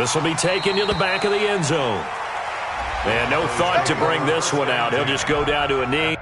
This will be taken to the back of the end zone. And no thought to bring this one out. He'll just go down to a knee.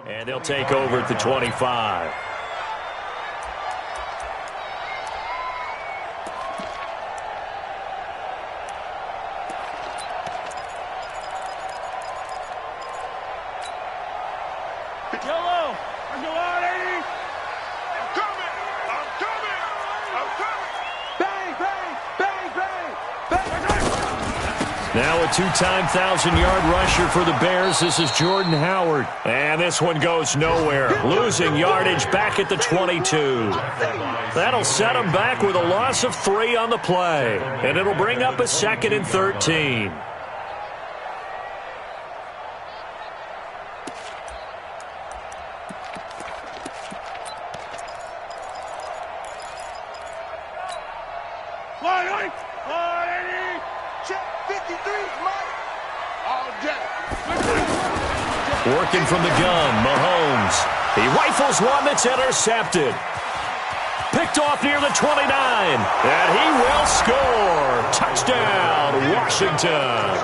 And they'll take over at the 25. Yellow, I'm going on, 80. I'm coming. Bang, bang, bang, bang, bang. Now a two-time 1,000-yard rusher for the Bears. This is Jordan Howard. And this one goes nowhere. Losing yardage back at the 22. That'll set him back with a loss of 3 on the play. And it'll bring up a 2nd and 13. Working from the gun, Mahomes. He rifles one that's intercepted. Picked off near the 29. And he will score. Touchdown, Washington.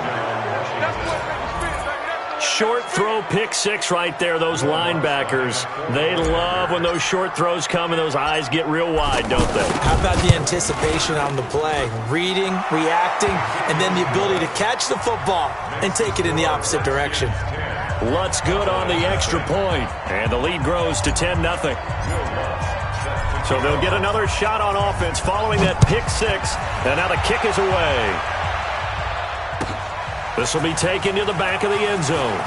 Short throw, pick 6 right there, those linebackers. They love when those short throws come and those eyes get real wide, don't they? How about the anticipation on the play? Reading, reacting, and then the ability to catch the football and take it in the opposite direction. Lutz good on the extra point, and the lead grows to 10-0. So they'll get another shot on offense following that pick 6, and now the kick is away. This will be taken to the back of the end zone.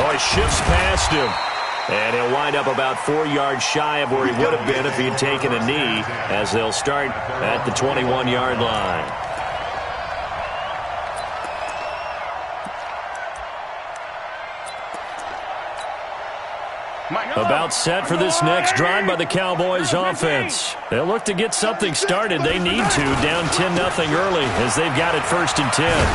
Oh, he shifts past him, and he'll wind up about 4 yards shy of where he would have been if he had taken a knee, as they'll start at the 21-yard line. About set for this next drive by the Cowboys offense. They'll look to get something started. They need to, down 10-0 early as they've got it 1st and 10.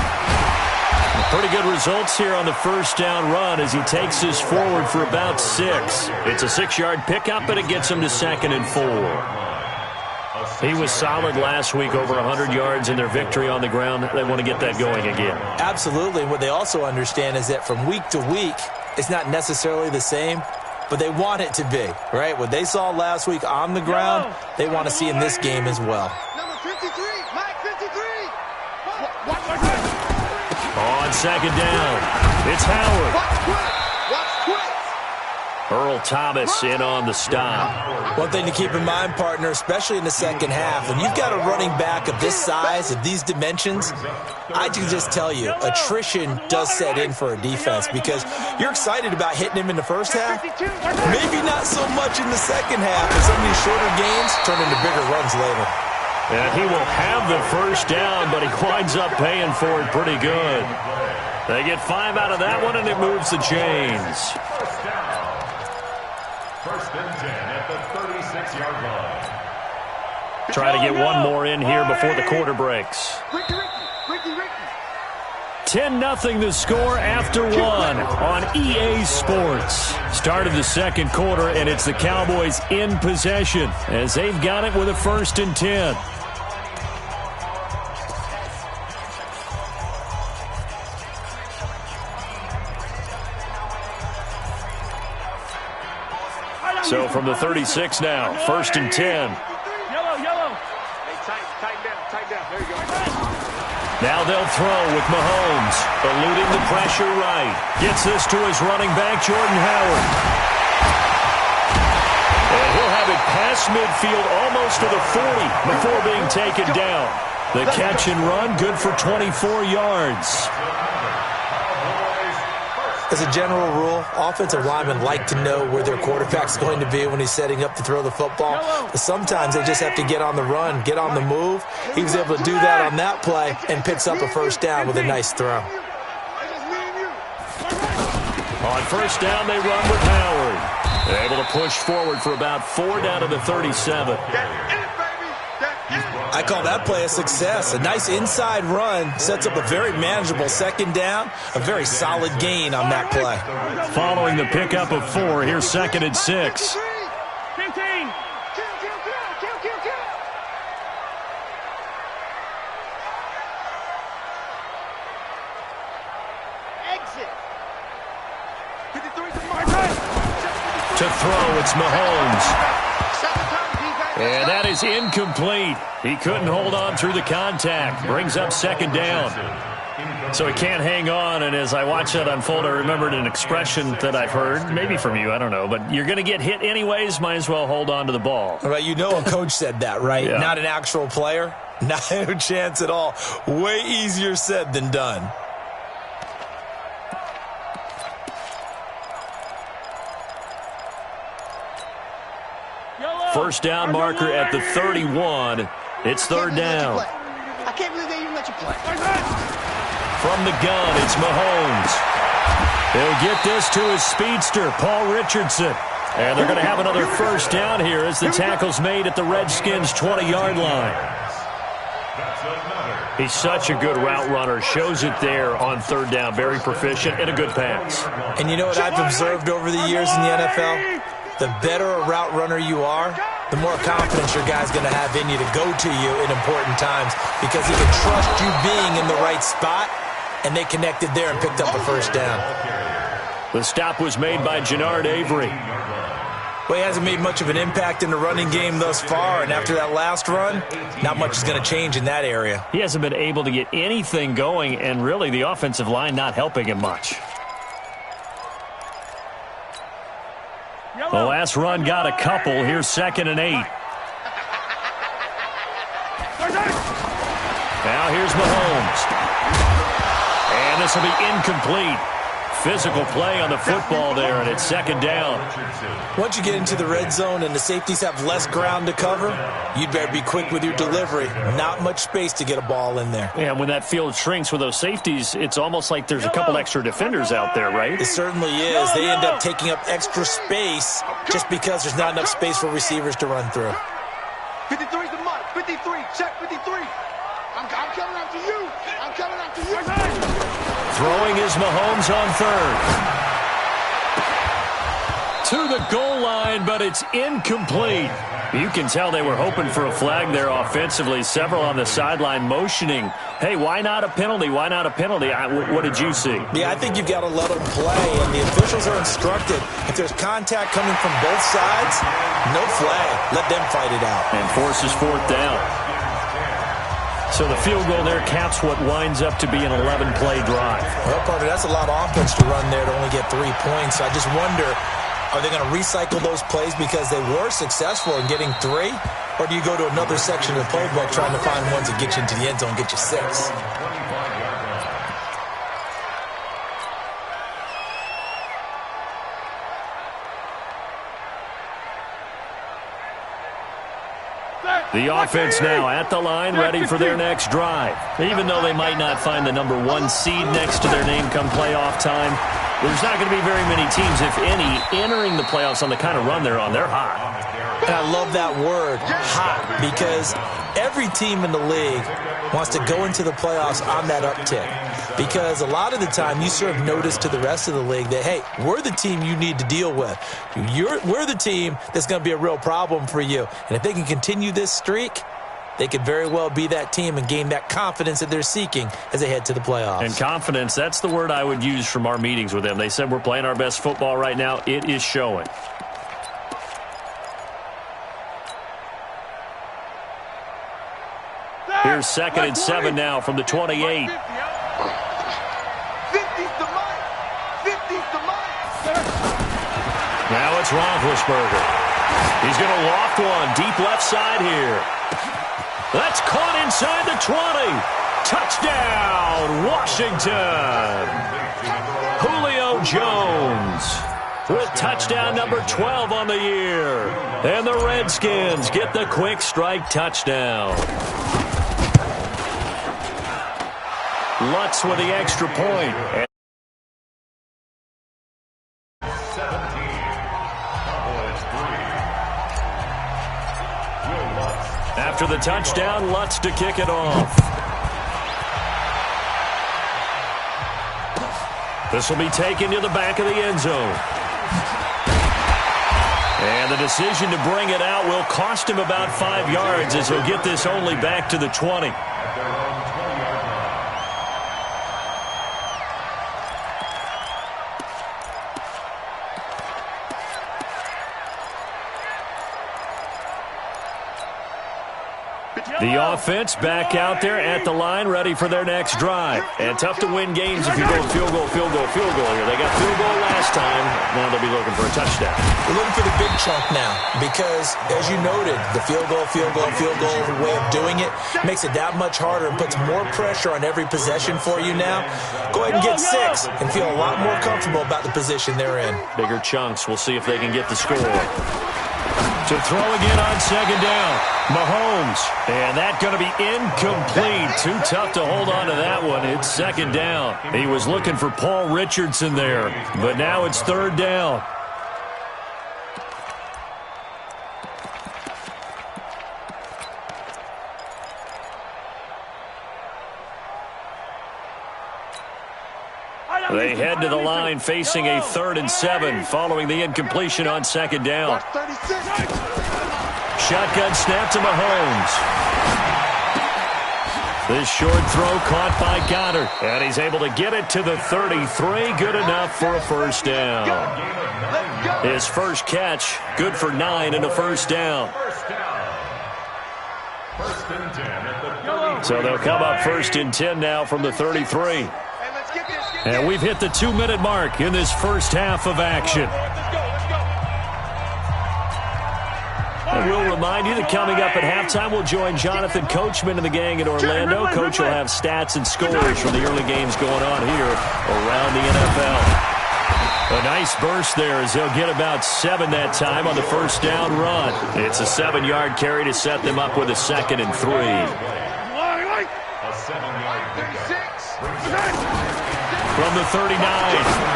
Pretty good results here on the first down run as he takes this forward for about 6. It's a 6-yard pickup, and it gets him to 2nd and 4. He was solid last week, over 100 yards in their victory on the ground. They want to get that going again. Absolutely. What they also understand is that from week to week, it's not necessarily the same, but they want it to be, right? What they saw last week on the ground, they want to see in this game as well. Number 53, Mike 53. On 2nd down, it's Howard. Watch quick. Earl Thomas in on the stop. One thing to keep in mind, partner, especially in the second half, when you've got a running back of this size, of these dimensions, I can just tell you, attrition does set in for a defense because you're excited about hitting him in the first half. Maybe not so much in the second half, and some of these shorter gains turn into bigger runs later. And he will have the first down, but he winds up paying for it pretty good. They get 5 out of that one, and it moves the chains. First and 10 at the 36-yard line. Try to get one more in here before the quarter breaks. 10-0 the score after one on EA Sports. Start of the second quarter, and it's the Cowboys in possession as they've got it with a 1st and 10. So from the 36 now, 1st and 10. Yellow. Hey, tighten down. There you go. Now they'll throw with Mahomes, eluding the pressure right. Gets this to his running back, Jordan Howard. And he'll have it past midfield, almost to the 40, before being taken down. The catch and run, good for 24 yards. As a general rule, offensive linemen like to know where their quarterback's going to be when he's setting up to throw the football. But sometimes they just have to get on the run, get on the move. He was able to do that on that play and picks up a 1st down with a nice throw. On 1st down, they run with Howard. They're able to push forward for about 4 down to the 37. I call that play a success. A nice inside run sets up a very manageable 2nd down. A very solid gain on that play. Following the pickup of 4, here's 2nd and 6. 15. Exit. 53 To throw, it's Mahomes. And that is incomplete. He couldn't hold on through the contact. Brings up 2nd down. So he can't hang on, and as I watch that unfold, I remembered an expression that I've heard, maybe from you, I don't know, but you're going to get hit anyways, might as well hold on to the ball. Right, you know a coach said that, right? Yeah. Not an actual player. Not a chance at all. Way easier said than done. First down marker at the 31. It's 3rd down. I can't believe they even let you play. From the gun, it's Mahomes. He'll get this to his speedster, Paul Richardson. And they're going to have another 1st down here as the tackle's made at the Redskins' 20-yard line. He's such a good route runner. Shows it there on 3rd down. Very proficient and a good pass. And you know what I've observed over the years in the NFL? The better a route runner you are, the more confidence your guy's going to have in you to go to you in important times because he can trust you being in the right spot, and they connected there and picked up a 1st down. The stop was made by Jannard Avery. Well, he hasn't made much of an impact in the running game thus far, and after that last run, not much is going to change in that area. He hasn't been able to get anything going, and really the offensive line not helping him much. The last run got a couple. Here's 2nd and 8. Now here's Mahomes. And this will be incomplete. Physical play on the football there, and it's 2nd down. Once you get into the red zone and the safeties have less ground to cover, you'd better be quick with your delivery. Not much space to get a ball in there. Yeah, when that field shrinks with those safeties, it's almost like there's a couple extra defenders out there, right? It certainly is. They end up taking up extra space just because there's not enough space for receivers to run through. 53's the mark. 53. Check 53. I'm coming after you. I'm coming after you. Throwing is Mahomes on 3rd. To the goal line, but it's incomplete. You can tell they were hoping for a flag there offensively. Several on the sideline motioning, hey, why not a penalty? Why not a penalty? What did you see? Yeah, I think you've got to let them play, and the officials are instructed. If there's contact coming from both sides, no flag. Let them fight it out. And forces 4th down. So the field goal there caps what winds up to be an 11-play drive. Well, partner, that's a lot of offense to run there to only get 3 points. I just wonder, are they going to recycle those plays because they were successful in getting 3? Or do you go to another section of the playbook trying to find ones that get you into the end zone and get you 6? The offense now at the line, ready for their next drive. Even though they might not find the number 1 seed next to their name come playoff time, There's not going to be very many teams, if any, entering the playoffs on the kind of run they're on. They're hot. And I love that word, hot, because every team in the league wants to go into the playoffs on that uptick. Because a lot of the time you serve notice to the rest of the league that, hey, we're the team you need to deal with. We're the team that's going to be a real problem for you. And if they can continue this streak, they could very well be that team and gain that confidence that they're seeking as they head to the playoffs. And confidence, that's the word I would use from our meetings with them. They said we're playing our best football right now. It is showing. Here's 2nd and 7 now from the 28. 50's the mic. 50's the mic. Now it's Roethlisberger. He's going to loft one deep left side here. That's caught inside the 20. Touchdown, Washington. Julio Jones with touchdown number 12 on the year. And the Redskins get the quick strike touchdown. Lutz with the extra point. 17. Cowboys 3. Will Lutz. After the touchdown, Lutz to kick it off. This will be taken to the back of the end zone. And the decision to bring it out will cost him about 5 yards as he'll get this only back to the 20. At their own 20-yard line. The offense back out there at the line, ready for their next drive. And tough to win games if you go field goal here. They got field goal last time. Now they'll be looking for a touchdown. We're looking for the big chunk now because, as you noted, the field goal way of doing it makes it that much harder and puts more pressure on every possession for you now. Go ahead and get 6 and feel a lot more comfortable about the position they're in. Bigger chunks. We'll see if they can get the score. To throw again on 2nd down. Mahomes. And that's going to be incomplete. Too tough to hold on to that one. It's 2nd down. He was looking for Paul Richardson there. But now it's 3rd down. They head to the line facing a 3rd and 7 following the incompletion on 2nd down. Shotgun snap to Mahomes. This short throw caught by Goddard. And he's able to get it to the 33. Good enough for a 1st down. His first catch, good for 9 and a 1st down. 1st and 10 at the 30. So they'll come up 1st and 10 now from the 33. And we've hit the 2-minute mark in this first half of action. And we'll remind you that coming up at halftime, we'll join Jonathan Coachman and the gang in Orlando. Coach will have stats and scores from the early games going on here around the NFL. A nice burst there as they'll get about 7 that time on the 1st down run. It's a 7-yard carry to set them up with a 2nd and 3. A 7-yard pickup. From the 39,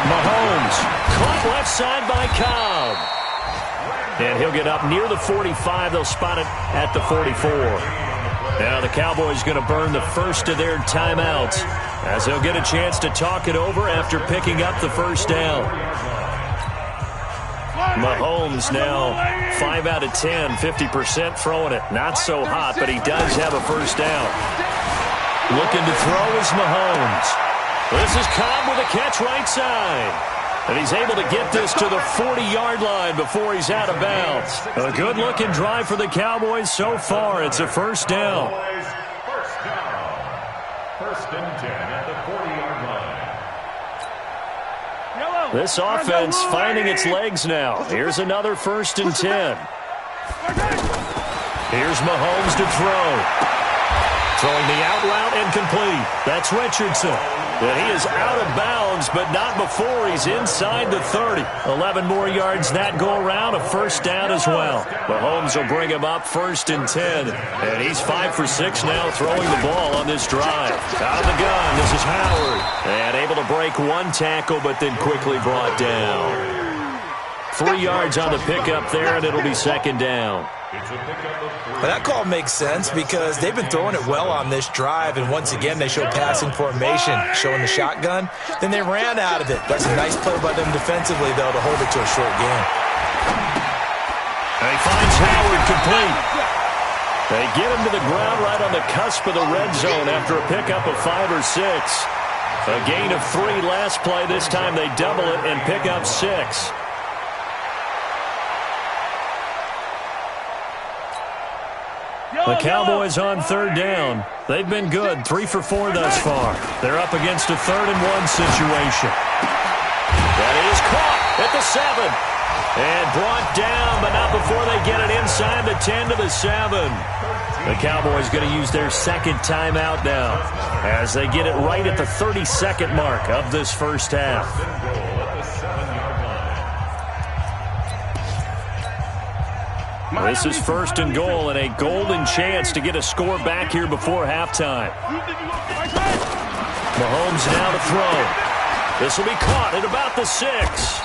Mahomes caught left side by Cobb. And he'll get up near the 45. They'll spot it at the 44. Now the Cowboys going to burn the first of their timeouts as they'll get a chance to talk it over after picking up the 1st down. Mahomes now 5 out of 10, 50% throwing it. Not so hot, but he does have a 1st down. Looking to throw is Mahomes. This is Cobb with a catch right side. And he's able to get this to the 40-yard line before he's out of bounds. A good-looking drive for the Cowboys so far. It's a 1st down. 1st and 10 at the 40-yard line. This offense finding its legs now. Here's another 1st and 10. Here's Mahomes to throw. Throwing the out route and complete. That's Richardson. And he is out of bounds, but not before he's inside the 30. 11 more yards that go around, a first down as well. Mahomes will bring him up 1st and 10. And he's 5 for 6 now throwing the ball on this drive. Out of the gun, this is Howard. And able to break one tackle, but then quickly brought down. 3 yards on the pickup there, and it'll be 2nd down. Well, that call makes sense because they've been throwing it well on this drive, and once again they show passing formation, showing the shotgun. Then they ran out of it. That's a nice play by them defensively, though, to hold it to a short game. And he finds Howard complete. They get him to the ground right on the cusp of the red zone after a pickup of 5 or 6. A gain of 3 last play. This time they double it and pick up 6. The Cowboys on 3rd down. They've been good, 3 for 4 thus far. They're up against a 3rd and 1 situation. That is caught at the 7. And brought down, but not before they get it inside the 10 to the 7. The Cowboys going to use their 2nd timeout now as they get it right at the 32nd mark of this first half. This is 1st and goal and a golden chance to get a score back here before halftime. Mahomes now to throw. This will be caught at about the 6.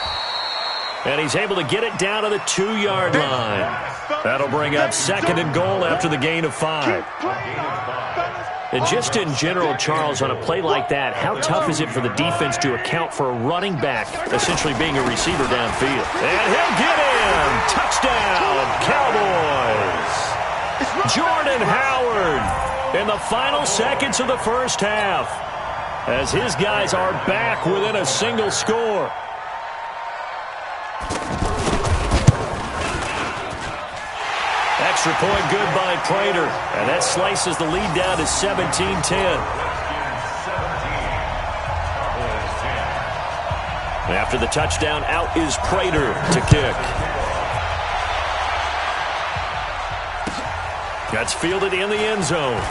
And he's able to get it down to the 2-yard line. That'll bring up 2nd and goal after the gain of 5. And just in general, Charles, on a play like that, how tough is it for the defense to account for a running back essentially being a receiver downfield? And he'll get in! Touchdown, Cowboys! Jordan Howard in the final seconds of the first half as his guys are back within a single score. Extra point good by Prater. And that slices the lead down to 17-10. After the touchdown, out is Prater to kick. That's fielded in the end zone.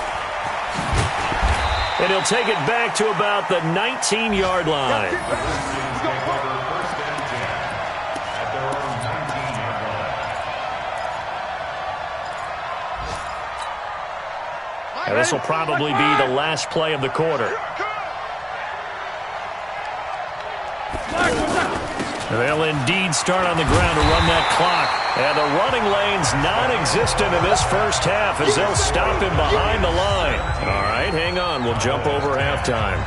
And he'll take it back to about the 19-yard line. And this will probably be the last play of the quarter. They'll indeed start on the ground to run that clock. And the running lane's non-existent in this first half as they'll stop him behind the line. All right, hang on. We'll jump over halftime.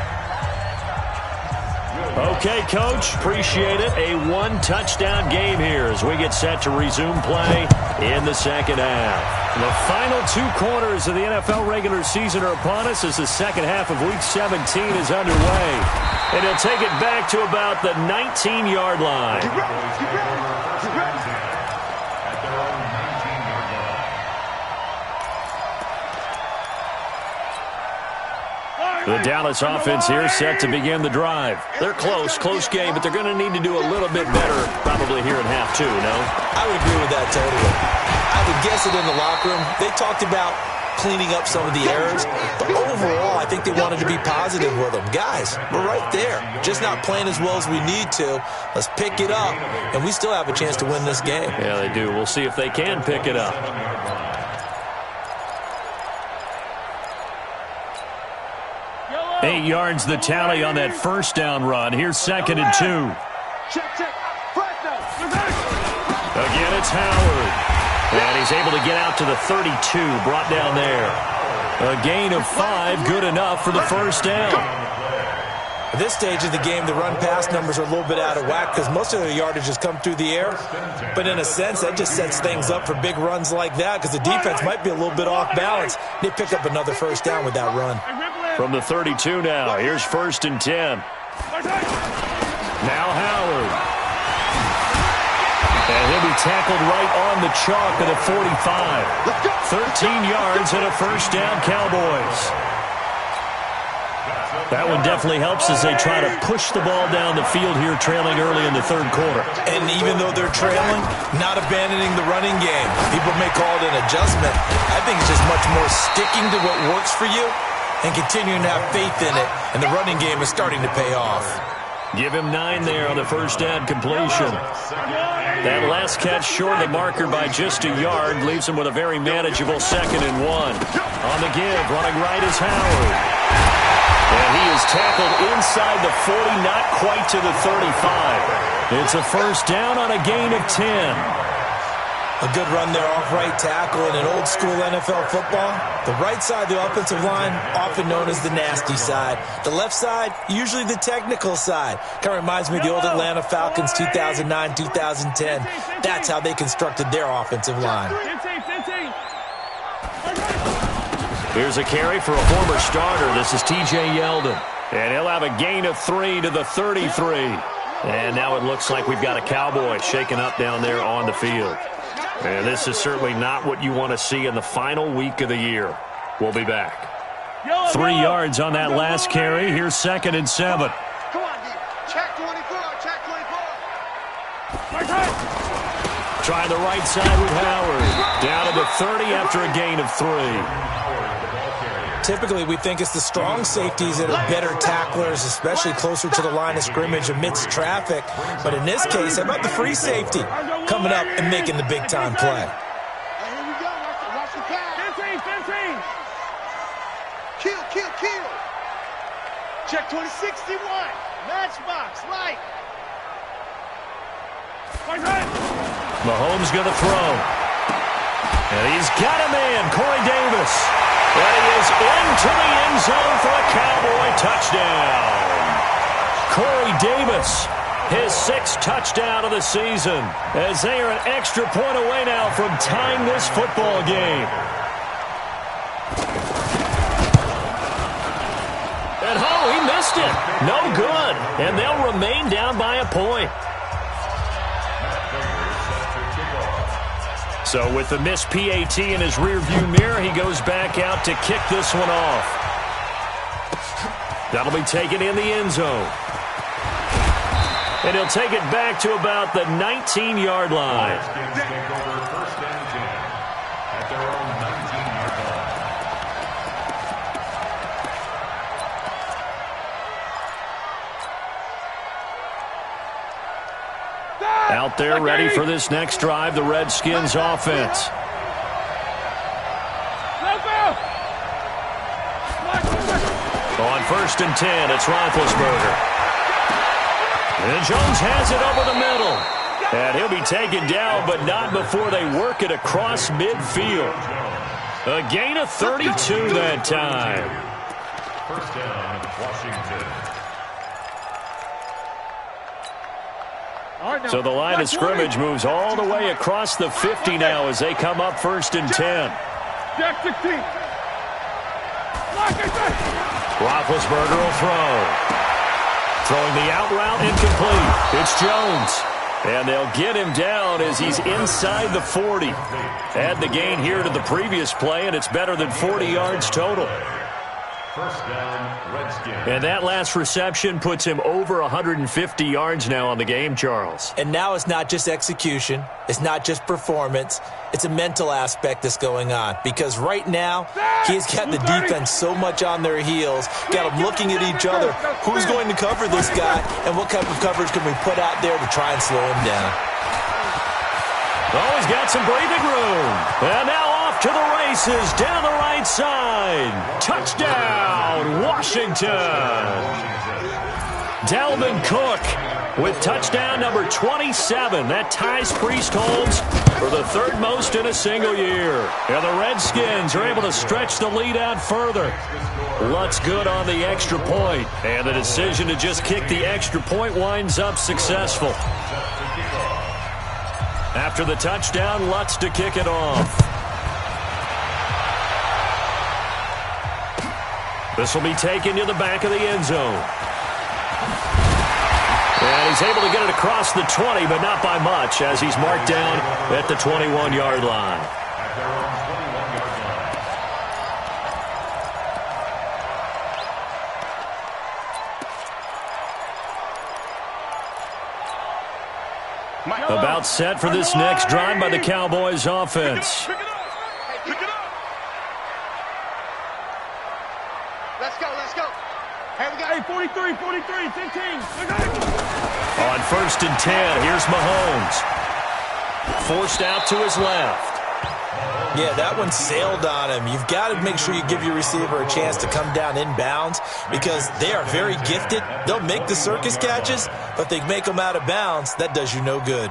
Okay, Coach, appreciate it. A 1-touchdown game here as we get set to resume play in the second half. The final 2 quarters of the NFL regular season are upon us as the second half of Week 17 is underway. And he'll take it back to about the 19-yard line. The Dallas offense here set to begin the drive. They're close game, but they're going to need to do a little bit better probably here in half 2, no? I would agree with that totally. I would guess it in the locker room. They talked about cleaning up some of the errors, but overall, I think they wanted to be positive with them. Guys, we're right there. Just not playing as well as we need to. Let's pick it up, and we still have a chance to win this game. Yeah, they do. We'll see if they can pick it up. Eight yards the tally on that first down run. Here's 2nd and 2. Again, it's Howard. And he's able to get out to the 32, brought down there. A gain of 5, good enough for the first down. At this stage of the game, the run-pass numbers are a little bit out of whack because most of their yardage has come through the air. But in a sense, that just sets things up for big runs like that because the defense might be a little bit off balance. They pick up another first down with that run. From the 32 now, here's 1st and 10. Now Howard. And he'll be tackled right on the chalk at the 45. 13 yards and a first down, Cowboys. That one definitely helps as they try to push the ball down the field here, trailing early in the third quarter. And even though they're trailing, not abandoning the running game. People may call it an adjustment. I think it's just much more sticking to what works for you and continuing to have faith in it, and the running game is starting to pay off. Give him 9 there on the first down completion. That last catch short of the marker by just a yard leaves him with a very manageable 2nd and 1. On the give, running right is Howard. And he is tackled inside the 40, not quite to the 35. It's a first down on a gain of 10. A good run there off right tackle in an old-school NFL football. The right side of the offensive line, often known as the nasty side. The left side, usually the technical side. Kind of reminds me of the old Atlanta Falcons 2009, 2010. That's how they constructed their offensive line. Here's a carry for a former starter. This is T.J. Yeldon. And he'll have a gain of 3 to the 33. And now it looks like we've got a Cowboy shaken up down there on the field. And this is certainly not what you want to see in the final week of the year. We'll be back. 3 yards on that last carry. Here's 2nd and 7. Come on, D. Check 24. Check 24. Try the right side with Howard. Down to the 30 after a gain of 3. Typically, we think it's the strong safeties that are better tacklers, especially closer to the line of scrimmage amidst traffic. But in this case, how about the free safety coming up and making the big-time play? Here we go. Watch the pass. 15. Kill. Check 2061. Matchbox, right. Mahomes going to throw. And he's got a man, Corey Davis. And he is into the end zone for a Cowboy touchdown. Corey Davis, his 6th touchdown of the season, as they are an extra point away now from tying this football game. And he missed it. No good. And they'll remain down by a point. So with the missed PAT in his rearview mirror, he goes back out to kick this one off. That'll be taken in the end zone. And he'll take it back to about the 19-yard line. Out there ready for this next drive, the Redskins offense. On 1st and 10, it's Roethlisberger. And Jones has it over the middle. And he'll be taken down, but not before they work it across midfield. A gain of 32 that time. First down, Washington. So the line of scrimmage moves all the way across the 50 now as they come up 1st and 10. Roethlisberger will throw. Throwing the out route incomplete. It's Jones. And they'll get him down as he's inside the 40. Add the gain here to the previous play, and it's better than 40 yards total. First down, Redskins. And that last reception puts him over 150 yards now on the game, Charles. And now it's not just execution. It's not just performance. It's a mental aspect that's going on. Because right now, he's got the defense so much on their heels, got them looking at each other. Who's going to cover this guy, and what type of coverage can we put out there to try and slow him down? Oh, he's got some breathing room. And now off to the races down the right side. Touchdown, Washington. Dalvin Cook with touchdown number 27. That ties Priest-Holmes for the 3rd most in a single year. And the Redskins are able to stretch the lead out further. Lutz good on the extra point. And the decision to just kick the extra point winds up successful. After the touchdown, Lutz to kick it off. This will be taken to the back of the end zone. And he's able to get it across the 20, but not by much, as he's marked down at the 21-yard line. About set for this next drive by the Cowboys offense. Hey, we got 43, 15. On 1st and 10, here's Mahomes. Forced out to his left. Yeah, that one sailed on him. You've got to make sure you give your receiver a chance to come down inbounds because they are very gifted. They'll make the circus catches, but they make them out of bounds. That does you no good.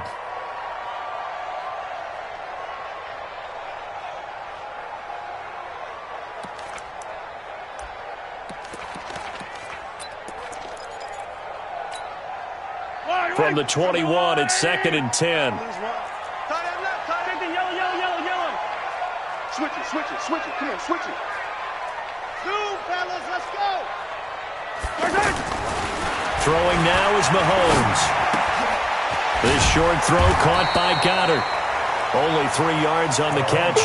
From the 21, it's 2nd and 10. Switch it. Come on, switch it. Two, fellas, let's go. Throwing now is Mahomes. This short throw caught by Goddard. Only 3 yards on the catch.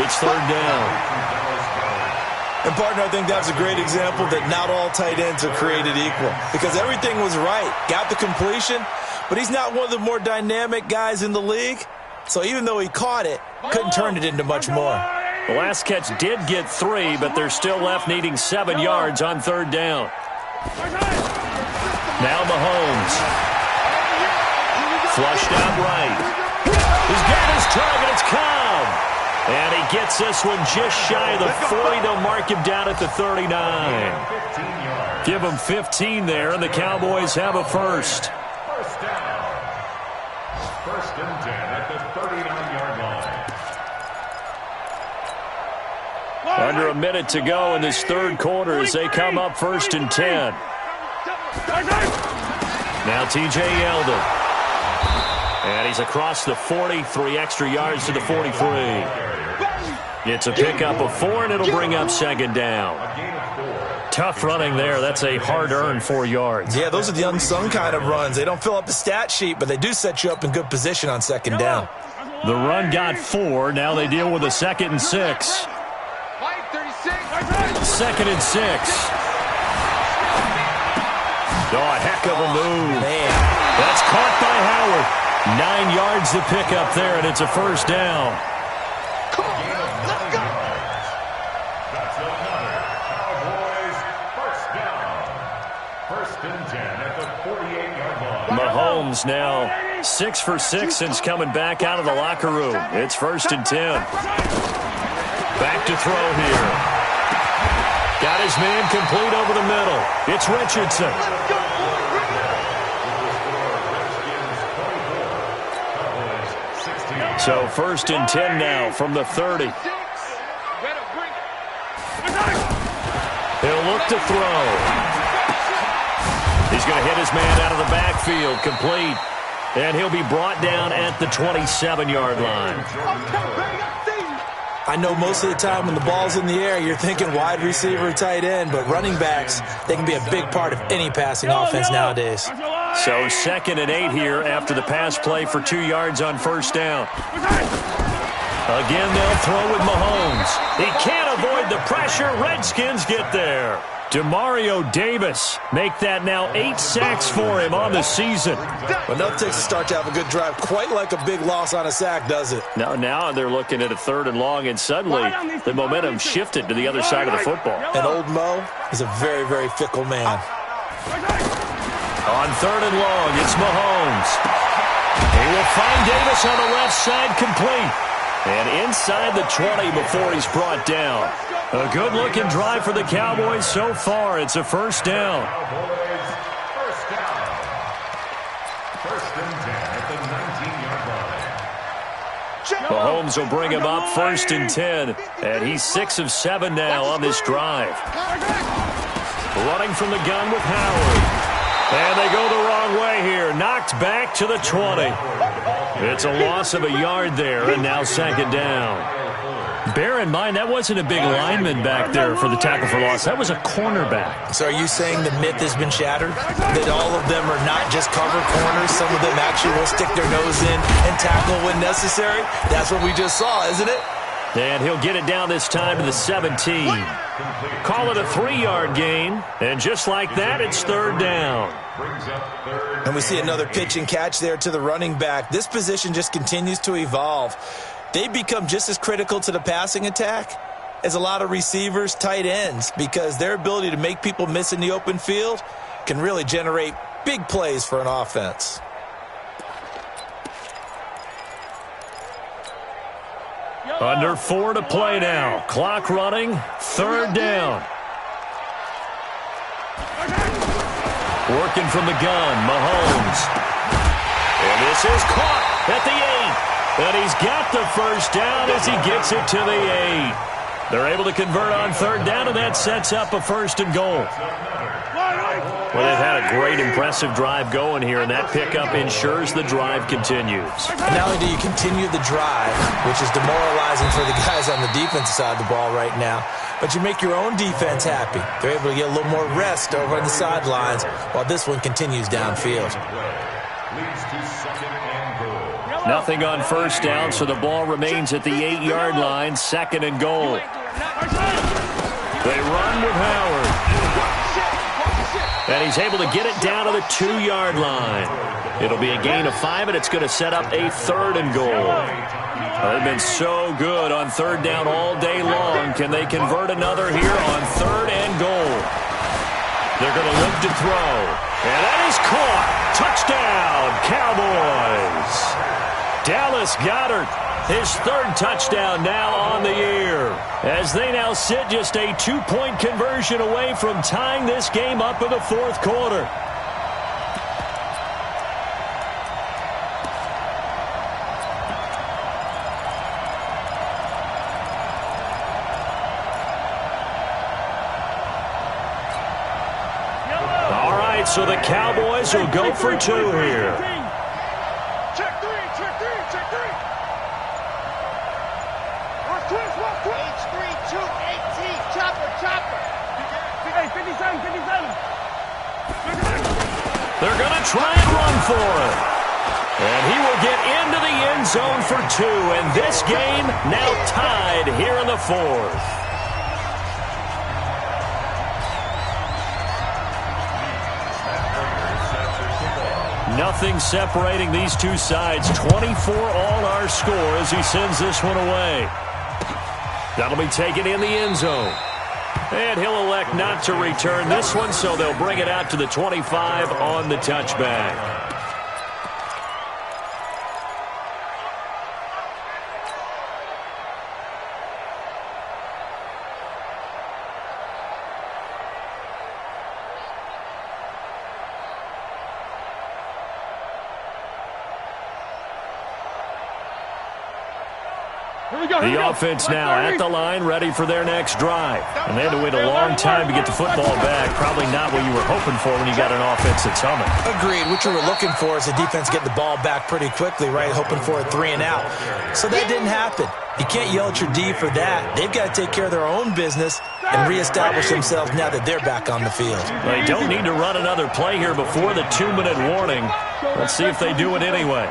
It's 3rd down. And, partner, I think that's a great example that not all tight ends are created equal because everything was right. Got the completion, but he's not one of the more dynamic guys in the league. So even though he caught it, couldn't turn it into much more. The last catch did get 3, but they're still left needing 7 yards on 3rd down. Now Mahomes. Flushed out right. He's got his target. It's Cobb. And he gets this one just shy of the 40. They'll mark him down at the 39. Give him 15 there, and the Cowboys have a first. First down. 1st and 10 at the 39-yard line. Under a minute to go in this 3rd quarter as they come up 1st and 10. Now T.J. Yeldon. And he's across the 40, 3 extra yards to the 43. It's a pickup of 4, and it'll bring up 2nd down. Tough running there. That's a hard-earned 4 yards. Yeah, those are the unsung kind of runs. They don't fill up the stat sheet, but they do set you up in good position on 2nd down. The run got 4. Now they deal with a 2nd and 6. 2nd and 6. Oh, a heck of a move. Man. That's caught by Howard. 9 yards to pick up there, and it's a 1st down. Come on, let's go. That's another Cowboys first down. 1st and 10 at the 48-yard line. Mahomes now 6 for 6 since coming back out of the locker room. It's 1st and 10. Back to throw here. Got his man complete over the middle. It's Richardson. So 1st and 10 now from the 30. He'll look to throw. He's going to hit his man out of the backfield, complete. And he'll be brought down at the 27-yard line. I know most of the time when the ball's in the air, you're thinking wide receiver, tight end, but running backs, they can be a big part of any passing offense nowadays. So 2nd and 8 here after the pass play for 2 yards on 1st down. Again, they'll throw with Mahomes. He can't avoid the pressure. Redskins get there. Demario Davis make that now 8 sacks for him on the season. But nothing takes a start to have a good drive quite like a big loss on a sack, does it? Now they're looking at a 3rd and long, and suddenly the momentum shifted to the other side of the football. And old Mo is a very, very fickle man. On 3rd and long, it's Mahomes. He will find Davis on the left side, complete. And inside the 20 before he's brought down. A good-looking drive for the Cowboys so far. It's a 1st down. Cowboys first down. 1st and 10 at the 19-yard line. Mahomes will bring him up 1st and 10. And he's 6 of 7 now on this drive. Running from the gun with Howard. And they go the wrong way here. Knocked back to the 20. It's a loss of a yard there, and now 2nd down. Bear in mind, that wasn't a big lineman back there for the tackle for loss. That was a cornerback. So are you saying the myth has been shattered? That all of them are not just cover corners? Some of them actually will stick their nose in and tackle when necessary? That's what we just saw, isn't it? And he'll get it down this time to the 17. Call it a 3-yard gain. And just like that, it's 3rd down. And we see another pitch and catch there to the running back. This position just continues to evolve. They become just as critical to the passing attack is a lot of receivers, tight ends, because their ability to make people miss in the open field can really generate big plays for an offense. Under 4 to play now. Clock running. 3rd down. Working from the gun, Mahomes. And this is caught at the 8. And he's got the first down as he gets it to the 8. They're able to convert on 3rd down, and that sets up a 1st and goal. Well, they've had a great, impressive drive going here, and that pickup ensures the drive continues. And not only do you continue the drive, which is demoralizing for the guys on the defensive side of the ball right now, but you make your own defense happy. They're able to get a little more rest over on the sidelines while this one continues downfield. Nothing on 1st down, so the ball remains at the 8-yard line, 2nd and goal. They run with Howard. And he's able to get it down to the 2-yard line. It'll be a gain of 5, and it's going to set up a 3rd and goal. They've been so good on 3rd down all day long. Can they convert another here on 3rd and goal? They're going to look to throw. And that is caught. Touchdown, Cowboys. Dallas Goedert, his 3rd touchdown now on the year, as they now sit just a 2-point conversion away from tying this game up in the 4th quarter. All right, so the Cowboys will go for 2 here. They're going to try and run for it. And he will get into the end zone for 2. And this game now tied here in the 4th. Nothing separating these two sides. 24 all our score as he sends this one away. That'll be taken in the end zone. And he'll elect not to return this one, so they'll bring it out to the 25 on the touchback. The offense now at the line, ready for their next drive. And they had to wait a long time to get the football back. Probably not what you were hoping for when you got an offense that's humming. Agreed. What you were looking for is the defense getting the ball back pretty quickly, right? Hoping for a 3 and out. So that didn't happen. You can't yell at your D for that. They've got to take care of their own business and reestablish themselves now that they're back on the field. They don't need to run another play here before the 2-minute warning. Let's see if they do it anyway.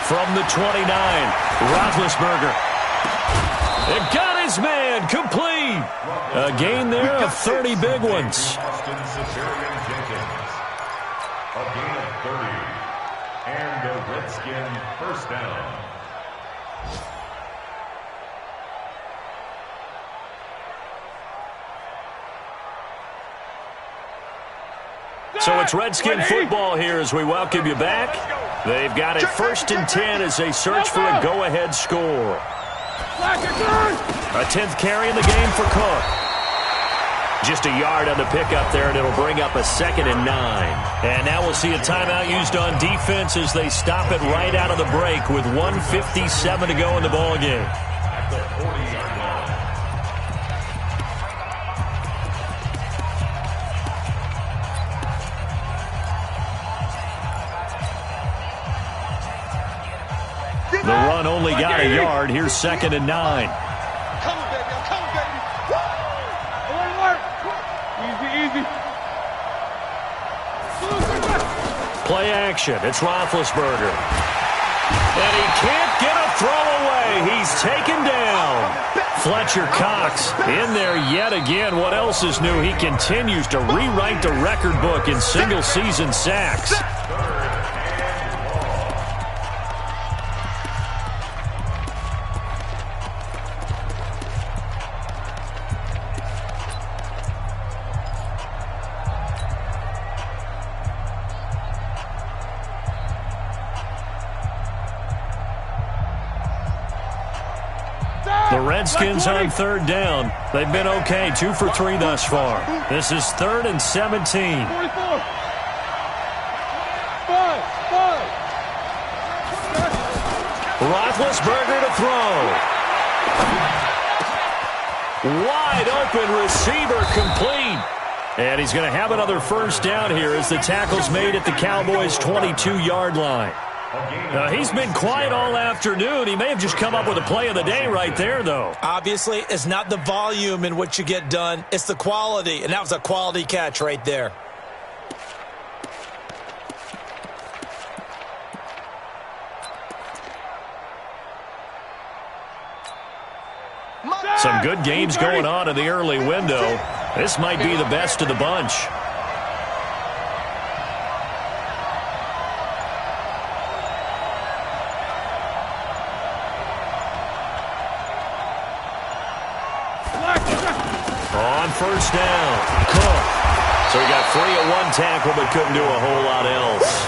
From the 29, Roethlisberger. It got his man, complete. A gain there of 30 big ones. A gain of 30. And the Redskin 1st down. So it's Redskin football here as we welcome you back. They've got it 1st and 10 as they search for a go-ahead score. A 10th carry in the game for Cook. Just a yard on the pickup there, and it'll bring up a 2nd and 9. And now we'll see a timeout used on defense as they stop it right out of the break with 1:57 to go in the ballgame. At the 40-yard line. The run only got a yard. Here's 2nd and 9. Come, baby. Come, baby. Easy. Play action. It's Roethlisberger. And he can't get a throw away. He's taken down. Fletcher Cox in there yet again. What else is new? He continues to rewrite the record book in single-season sacks. The Redskins on third down. They've been okay, 2 for 3 thus far. This is 3rd and 17. 44. 5. Roethlisberger to throw. Wide open receiver complete. And he's going to have another first down here as the tackle's made at the Cowboys' 22-yard line. He's been quiet all afternoon. He may have just come up with a play of the day right there, though. Obviously, it's not the volume in which you get done. It's the quality, and that was a quality catch right there. Some good games going on in the early window. This might be the best of the bunch. On first down, Cook. So he got free at one tackle but couldn't do a whole lot else.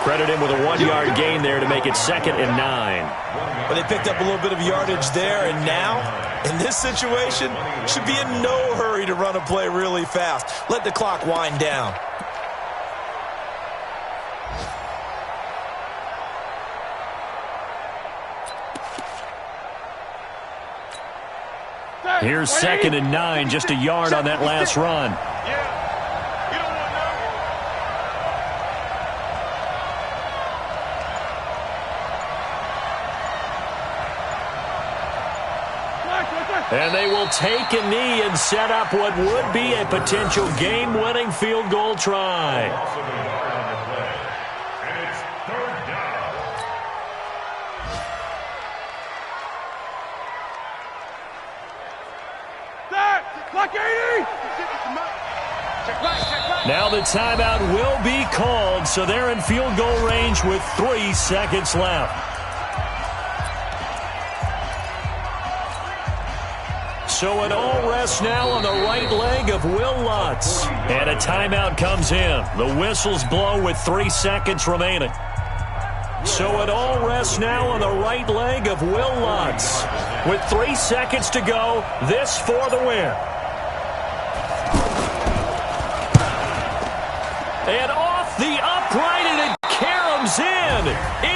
Credit him with a 1-yard gain there to make it 2nd and 9. But they picked up a little bit of yardage there, and now, in this situation, should be in no hurry to run a play really fast. Let the clock wind down. Here's 2nd and 9, just a yard on that last run. And they will take a knee and set up what would be a potential game-winning field goal try. And it's 3rd down. Clock 80. Now the timeout will be called, so they're in field goal range with 3 seconds left. So it all rests now on the right leg of Will Lutz. And a timeout comes in. The whistles blow with 3 seconds remaining. So it all rests now on the right leg of Will Lutz. With 3 seconds to go, this for the win. And off the upright, and it caroms in.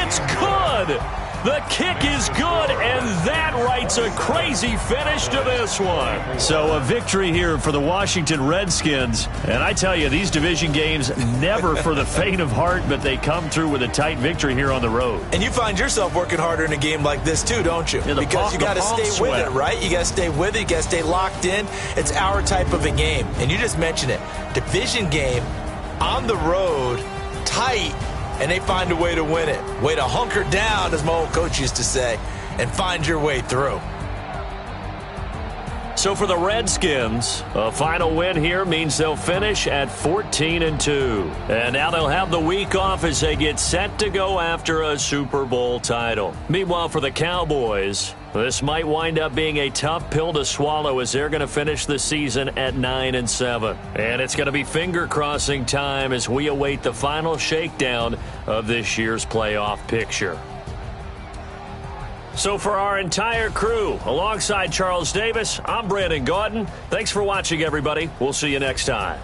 It's good. The kick is good, and that writes a crazy finish to this one. So a victory here for the Washington Redskins. And I tell you, these division games, never for the faint of heart, but they come through with a tight victory here on the road. And you find yourself working harder in a game like this too, don't you? Yeah, because you got to stay with it, right? You got to stay with it. You got to stay locked in. It's our type of a game. And you just mentioned it. Division game, on the road, tight. And they find a way to win it. Way to hunker down, as my old coach used to say, and find your way through. So for the Redskins, a final win here means they'll finish at 14-2. And now they'll have the week off as they get set to go after a Super Bowl title. Meanwhile, for the Cowboys, this might wind up being a tough pill to swallow as they're going to finish the season at 9-7. And it's going to be finger-crossing time as we await the final shakedown of this year's playoff picture. So for our entire crew, alongside Charles Davis, I'm Brandon Gaudin. Thanks for watching, everybody. We'll see you next time.